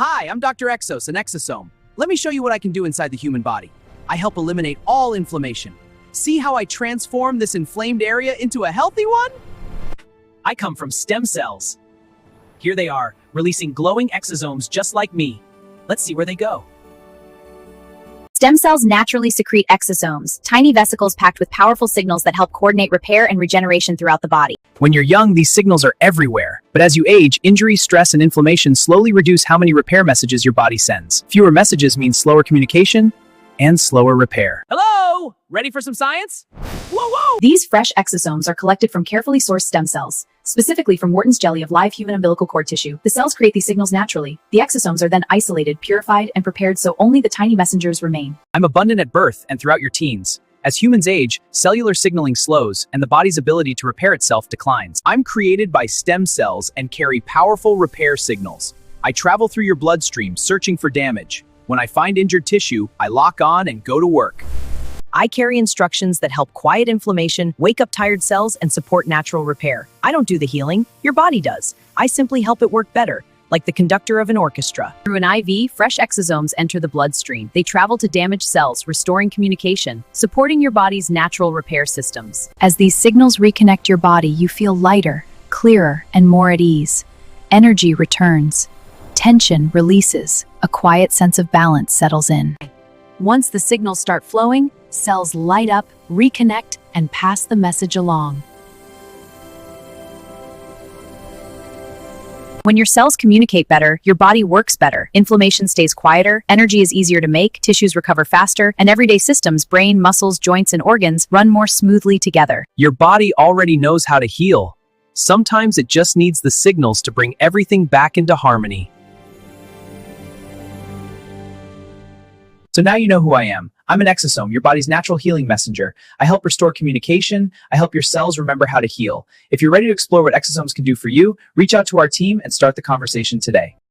Hi, I'm Dr. Exos, an exosome. Let me show you what I can do inside the human body. I help eliminate all inflammation. See how I transform this inflamed area into a healthy one? I come from stem cells. Here they are, releasing glowing exosomes just like me. Let's see where they go. Stem cells naturally secrete exosomes, tiny vesicles packed with powerful signals that help coordinate repair and regeneration throughout the body. When you're young, these signals are everywhere. But as you age, injury, stress, and inflammation slowly reduce how many repair messages your body sends. Fewer messages means slower communication and slower repair. Hello? Ready for some science? Whoa! These fresh exosomes are collected from carefully sourced stem cells, specifically from Wharton's jelly of live human umbilical cord tissue. The cells create these signals naturally. The exosomes are then isolated, purified, and prepared so only the tiny messengers remain. I'm abundant at birth and throughout your teens. As humans age, cellular signaling slows and the body's ability to repair itself declines. I'm created by stem cells and carry powerful repair signals. I travel through your bloodstream searching for damage. When I find injured tissue, I lock on and go to work. I carry instructions that help quiet inflammation, wake up tired cells, and support natural repair. I don't do the healing, your body does. I simply help it work better, like the conductor of an orchestra. Through an IV, fresh exosomes enter the bloodstream. They travel to damaged cells, restoring communication, supporting your body's natural repair systems. As these signals reconnect your body, you feel lighter, clearer, and more at ease. Energy returns. Tension releases. A quiet sense of balance settles in. Once the signals start flowing, cells light up, reconnect, and pass the message along. When your cells communicate better, your body works better. Inflammation stays quieter, energy is easier to make, tissues recover faster, and everyday systems, brain, muscles, joints, and organs, run more smoothly together. Your body already knows how to heal. Sometimes it just needs the signals to bring everything back into harmony. So now you know who I am. I'm an exosome, your body's natural healing messenger. I help restore communication. I help your cells remember how to heal. If you're ready to explore what exosomes can do for you, reach out to our team and start the conversation today.